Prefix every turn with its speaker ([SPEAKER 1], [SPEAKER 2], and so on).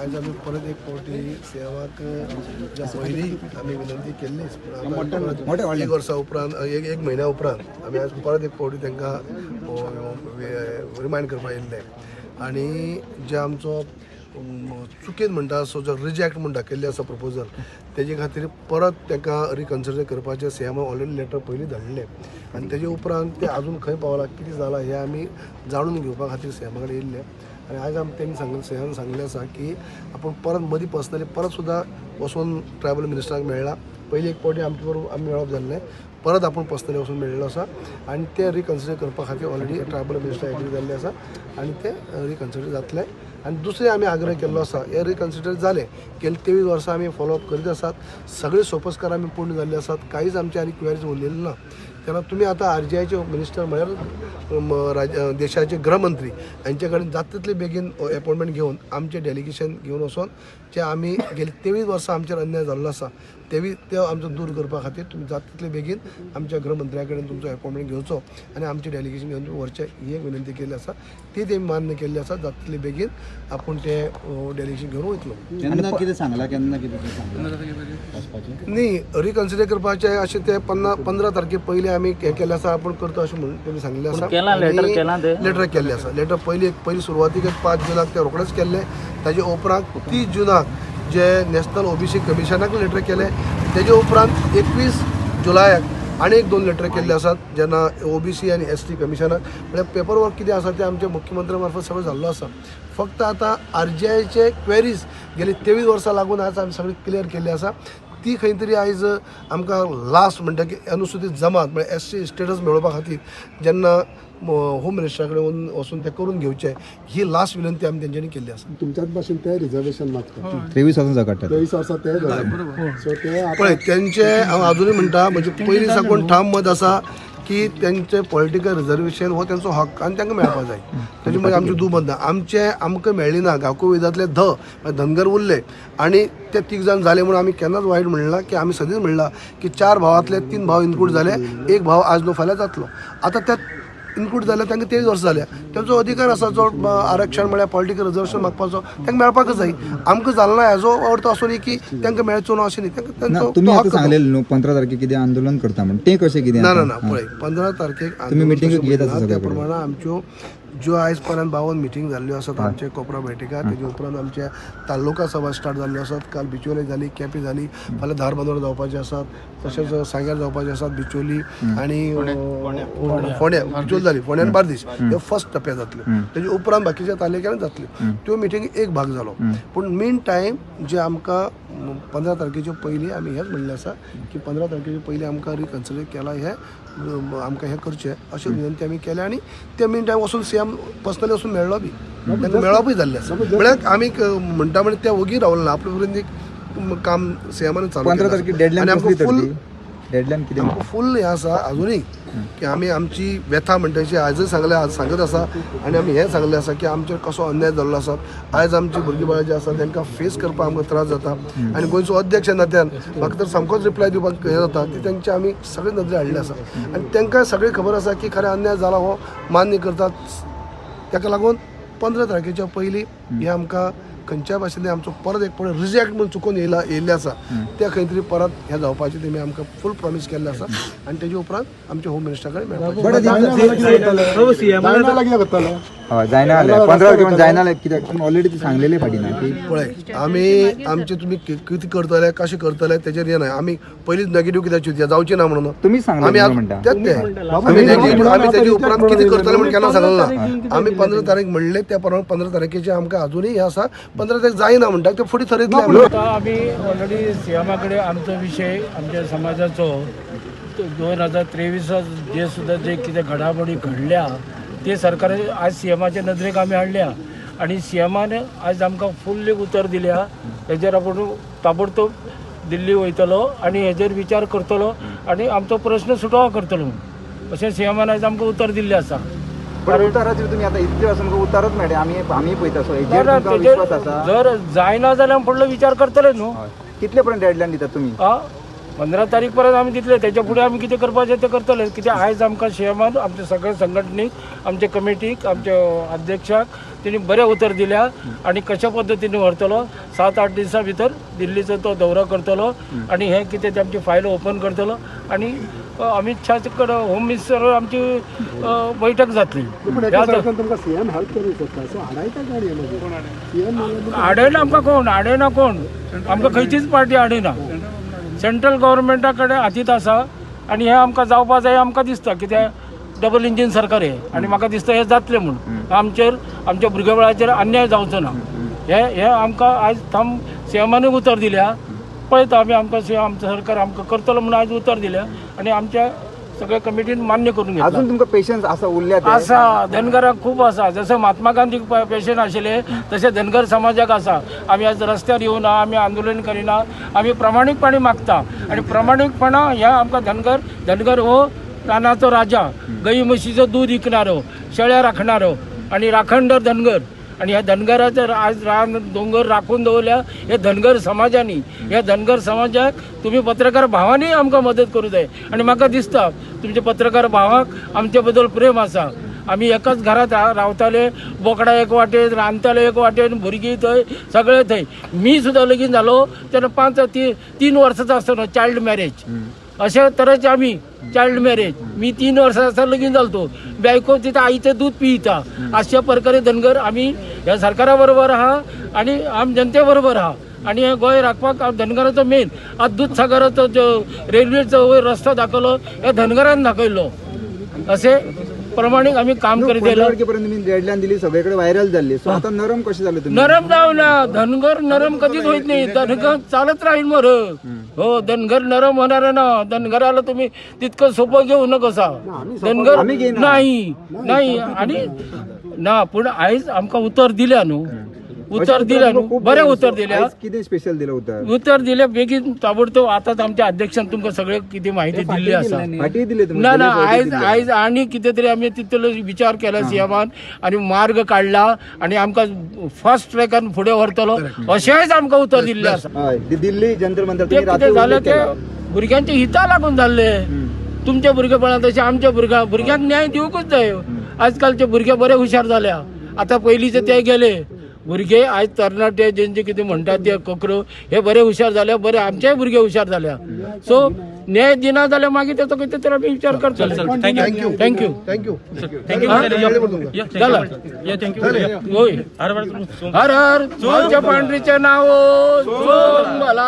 [SPEAKER 1] आज आम्ही परत एक फावटी सेवाक ज्या पयलीं आमी विनंती केल्लीच पण एक वर्सा उपरांत एक म्हयन्या उपरांत आमी आज परत एक फावटी तांकां रिमायंड करपाक येयल्ले आनी जे आमचो चुकीन म्हणटा असो जो रिजेक्ट म्हणटा केल्ले आसा प्रपोजल तेजे खातीर परत तांकां रिकन्सिडर करपाचें सीएमान ऑलरेडी लेटर पयलीं धाडलें आनी तेजे उपरांत ते आजून खंय पावला कितें जालां हें आमी जाणून घेवपा खातीर सीएमा कडेन येयल्ले आनी आज आमी तेंणी सीएमान सांगलें आसा की आपूण परत मदीं पर्सनली परत सुद्दां वचून ट्रायबल मिनिस्टराक मेळ्ळा पयली एक फावटी आमचे बरोबर आमी मेळप जाल्लें परत आपूण पर्सनली वचून मेळिल्लो आसा आनी ते रिकन्सिडर करपा खातीर ऑलरेडी ट्रायबल मिनिस्टर एग्री जाल्ले आसा आनी ते रिकन्सिडर जातले आनी दुसरें आमी आग्रह केल्लो आसा हे रिकन्सिडर जाले गेली 23 वर्सां आमी फॉलोअप करीत आसात सगळे सोपस्कार आमी पूर्ण जाल्ले आसात कांयच आमचे आनी क्वेरीज उरलेली ना तेन्ना तुमी आतां आरजीआयचे मिनिस्टर म्हळ्यार देशाचे गृहमंत्री हांचे कडेन जाता तितले बेगीन अपॉइंटमेंट घेवन आमचें डेलिगेशन घेवन वचून जे आमी गेली 23 वर्सां आमचेर अन्याय जाल्लो आसा ते आमचो दूर करपा खातीर तुमी जाता तितले बेगीन आमच्या गृहमंत्र्या कडेन तुमचो अपॉइंटमेंट घेवचो आनी आमचें डेलिगेशन घेवन व्हरचें ही एक विनंती केल्ली आसा ती तेमी मान्य केल्ली आसा जाता तितले बेगीन आपूण ते डेलिगेशन घेवन वयतलो
[SPEAKER 2] केन्ना कितें सांगलां केन्ना कितें
[SPEAKER 1] न्ही रिकन्सिडर करपाचें अशें ते 15 तारखे पयलीं आमी हें केल्लें आसा आपूण करता अशें म्हणून तेमी सांगलें आसा लेटर केल्लें आसा लेटर पयली सुरवातीक 5 जुनाक ते रोखडेच केल्ले ताजे उपरांत 30 जुनाक जे नॅशनल ओबीसी कमिशनाक लेटर केले तेजे उपरांत 21 जुलयाक आनी 2 लेटर केल्ले आसात जेन्ना ओबीसी आनी एसटी कमिशनाक म्हळ्यार पेपर वर्क कितें आसा तें आमच्या मुख्यमंत्री मार्फत सगळें जाल्लो आसा फक्त आतां आरजीआयचे क्वेरीज गेली 23 वर्सां लागून आज आमी सगळी क्लियर केल्ली आसा ती खंय तरी आयज आमकां लास्ट म्हणटा की अनुसूचित जमात म्हळ्यार एसटी स्टेटस मेळोवपा खातीर जेन्ना होम मिनिस्टरा कडेन वचून ते करून घेवचे ही लास्ट विनंती आमी तेंच्यांनी केल्ली आसा
[SPEAKER 3] तुमच्याच भाशेन ते रिजर्वेशन मागता
[SPEAKER 2] 23 वर्सां काडटा
[SPEAKER 3] 23 वर्सां ते सो ते
[SPEAKER 1] पळय तेंचे हांव अजुनूय म्हणटा म्हणजे पयलीं साकून ठाम मत आसा की तेंचे पॉलिटिकल रिजर्वेशन हो तेंचो हक्क आनी तांकां मेळपा जाय तेजे मागीर आमचें दुमत ना आमकां मेळ्ळी ना गांवको विधांतले धनगर उरले आनी ते 3 जाण जाले म्हणून आमी केन्नाच वायट म्हणला की आमी सदींच म्हणला की 4 भावांतले 3 भाव इन्क्लूड जाले एक भाव आज नो फाल्यां जातलो आतां त्या इन्क्लूड जाल्यार तांकां 23 वर्सां जाल्या तेंचो अधिकार आसा जो आरक्षण म्हळ्यार पॉलिटिकल रिजर्वेशन मागपाचो तांकां मेळपाकच जाय आमकां जालो ना हेजो अर्थ असो न्ही की तांकां मेळचो ना अशें न्ही
[SPEAKER 2] तुमी आतां सांगलेलें न्हू 15 तारखेक कितें आंदोलन करता म्हण तें कशें कितें
[SPEAKER 1] ना पळय 15 तारखेक
[SPEAKER 2] तुमी मिटींग घेत आसा
[SPEAKER 1] त्या प्रमाणे आमच्यो ज्यो आयज पर्यंत 52 मिटींग जाल्ल्यो आसात आमचे कोपरा बैठका तेजे उपरांत आमच्या तालुका सभा स्टार्ट जाल्ल्यो आसात काल बिचोली जाली केपी जाली फाल्यां धारबांदोर जावपाचे आसात तशेंच सांग्यार जावपाचे आसात बिचोली आनी फोंड्या बिचोली जाली फोंड्या आनी बार्देश हे फर्स्ट टप्प्यार जातल्यो तेजे उपरांत बाकीच्या तालुक्यांनी जातल्यो त्यो मिटींग एक भाग जालो पूण मेन टायम जे आमकां 15 तारखेच्या पयलीं आमी हेंच म्हणलें आसा की 15 तारखेच्या पयलीं आमकां रिकन्सिडर केला हें आमकां हें करचें अशें विनंती आमी केल्या आनी ते मेन टायम वचून सीएम पर्सनली वचून मेळ्ळो बी तांकां मेळपय जाल्लें आसा म्हळ्यार आमी म्हणटा म्हणजे ते ओगी रावले ना आपले पर्यंत एक काम सीएमान चालू
[SPEAKER 2] 15 तारखेक डेडलायन डेडलायन कितें
[SPEAKER 1] आमकां फूल हें आसा अजुनूय की आमी आमची व्यथा म्हणटाची आजूय सांगले आज सांगत आसा आनी आमी हें सांगलें आसा की आमचेर कसो अन्याय जाल्लो आसा आयज आमची भुरगीं बाळां जीं आसा तांकां फेस करपाक आमकां त्रास जाता आनी गोंयचो अध्यक्ष नात्यान म्हाका तर सामकोच रिप्लाय दिवपाक हें जाता ती तेंचे आमी सगळे नदरे हाडले आसा आनी तांकां सगळी खबर आसा की खरें अन्याय जाला हो मान्य करतात ताका लागून 15 तारखेच्या पयलीं हें आमकां खंयच्या भाशेन आमचो परत एक पळय रिजेक्ट म्हणून चुकून येयल्ले आसा ते खंय तरी परत हें जावपाचें तेमी आमकां फूल प्रॉमीस केल्लें आसा आनी तेजे उपरांत आमच्या होम मिनिस्टरा कडेन
[SPEAKER 2] जायना जाल्यार 15 तारखेक जायना कित्याक तुमी ऑलरेडी सांगलेलें फाटी ना
[SPEAKER 1] पळय आमी आमचे तुमी कितें करतले कशें करतले तेजेर हें ना आमी पयलींच नेगेटीव कित्याक चिंतया जावचें ना म्हणून
[SPEAKER 2] तुमी सांगलें म्हणटा
[SPEAKER 1] तेच ते आमी तेजे उपरांत कितें करतले म्हण केन्ना सांगलें ना आमी 15 तारीख म्हणले त्या प्रमाणे 15 तारखेचे आमकां अजूनय हें आसा 15 तारीख जायना म्हणटा ते फुडें थरयतले
[SPEAKER 4] आमी ऑलरेडी सीएमा कडेन आमचो विशय आमच्या समाजाचो 2023 जे सुद्दां जे कितें घडामोडी घडल्या ते सरकारान आज सीएमाच्या नदरेक आमी हाडल्या आनी सीएमान आज आमकां फुल्ली उतर दिल्या हेजेर आपूण ताबडतोब दिल्ली वयतलो आनी हेजेर विचार करतलो आनी आमचो प्रश्न सुटोवो करतलो अशें सीएमान आज आमकां उतर दिल्लें आसा
[SPEAKER 2] उताराचेर तुमी आतां इतले वर्स आमकां उतारच मेळटा आमी पळयता सो हेजेर तुमकां विश्वास आसा
[SPEAKER 4] जर जायना जाल्यार फुडलो विचार करतले न्हू
[SPEAKER 2] कितले पर्यंत डेडलायन दितात तुमी
[SPEAKER 4] 15 तारीख पर्यंत आमी दितले तेच्या फुडें आमी कितें करपाचें तें करतले कित्याक आयज आमकां सीएमान आमच्या सगळ्या संघटनेक आमच्या कमिटीक आमच्या अध्यक्षाक त्यांनी बरे उतर दिल्या आणि कशा पद्धतीने व्हरतलो 7-8 दिवसा भितर दिल्लीचो तो दौरा करतलो आणि हे कितें ते आमची फायल ओपन करतलो आणि अमित शाह कडेन होम मिनिस्टर आमची बैठक जातली.
[SPEAKER 3] पण एका सारखं तुमकां सीएम हेल्प करूंक शकता सो हाडायता गाडी सीएम
[SPEAKER 4] आडयना आमकां कोण आडयना कोण आमकां खंयचीच पार्टी आडयना. सेंट्रल गव्हर्मेंटा कडेन हातीत आसा आणि हे आमकां जावपा जाय आमकां दिसता कित्याक डबल इंजीन सरकार हे आणि म्हाका दिसता हे जातलें म्हणून आमच्या भुरग्या वेळाचेर अन्याय जावचो ना. हे आमकां आयज थंब सीएमानूय उतर दिल्या पळयता आमी आमकां आमचो सरकार आमकां करतलो म्हणून आयज उतर दिल्या आणि आमच्या सगळ्या कमिटीन मान्य करून घेतला.
[SPEAKER 2] अजून तुमकां पेशन्स आसा उरल्यात
[SPEAKER 4] आसा धनगराक खूप आसा. जसं महात्मा गांधीक पेशंट आशिल्ले तसे धनगर समाजाक आसा. आमी आज रस्त्यार येवना, आमी आंदोलन करिना, आमी प्रामाणीकपणे मागता आणि प्रामाणीकपणा ह्या आमकां धनगर हो रानाचो राजा, गाई म्हशीचो दूध विकणारो, शेळ्या राखणारो आणि राखणदार धनगर आणि ह्या धनगराचं आज रान दोंगर राखून दवरल्या हे धनगर समाजांनी. ह्या धनगर समाजाक तुम्ही पत्रकार भावांनी आमकां मदत करूं जाय आणि म्हाका दिसता तुमच्या पत्रकार भावाक आमचे बद्दल प्रेम आसा. आमी एकाच घरात रावताले, बोकडा एक वाटेन, रांदताले एक वाटेन, भुरगीं थंय, सगळे थंय. मी सुद्दां लगीन जालो तेन्ना 3 वर्साचो आसतना चायल्ड मॅरेज अशा तरेचे आमी चायल्ड मॅरेज. मी 3 वर्सां आसतना लगीन जालो. बायको तिथं आईचं दूध पिता. अशा प्रकारे धनगर आम्ही ह्या सरकारा बरोबर आहा आणि आम जनते बरोबर आहा आणि हे गोंय राखपाक धनगराचो मेन. आज दूधसागराचो जो रेल्वेचो रस्तो दाखयलो हे धनगरान दाखयलो. असे प्रमाणीक आम्ही काम करीत गेलो.
[SPEAKER 2] पर्यंत मी डेडलाईन दिली, सगळीकडे व्हायरल झाली. सो आता नरम कसे झाले तुम्ही?
[SPEAKER 4] नरम जावना. धनगर नरम कधीच होत नाही. धनगर चालत राहील मर. हो धनगर नरम होणार ना. धनगराला तुम्ही तितकं सोपं घेऊ नकोसा. धनगर नाही आणि ना पण आयज आमकां उतर दिल्या न्हू. उतर दिल्या न्हू, बरें उतर दिल्या.
[SPEAKER 2] कितें स्पेशल दिलं
[SPEAKER 4] उतर दिल्या बेगीन ताबडतोब. आताच आमच्या अध्यक्षान तुमकां सगळे कितें माहिती दिल्ली आसा.
[SPEAKER 2] फाटी दिले
[SPEAKER 4] ना आयज आणि कितें तरी आमी तितलो विचार केला सीएमान आणि मार्ग काढला आणि आमकां फास्ट ट्रॅकान फुडें व्हरतलो अशेंच आमकां उतर दिल्लें आसा.
[SPEAKER 2] दिल्ली जंतर मंतर
[SPEAKER 4] ते कितें जालें ते भुरग्यांच्या हिता लागून जाल्ले. तुमच्या भुरगेपणांत तशें आमच्या भुरग्यांक न्याय दिवंकूच जाय. आजकालचे भुरगे बरे हुशार जाल्या. आतां पयलींचे ते गेले भुरगे आयज तरणाटे जेंचे कितें म्हणटात ते कोकरो हे बरे हुशार जाल्या. बरे आमचेय भुरगे हुशार जाल्या. सो न्याय दिना जाल्यार मागीर ताचो कितें तरी आमी विचार करतले. थँक्यू
[SPEAKER 1] थँक्यू
[SPEAKER 4] जाला होय. हर हर पांढरीचे नाव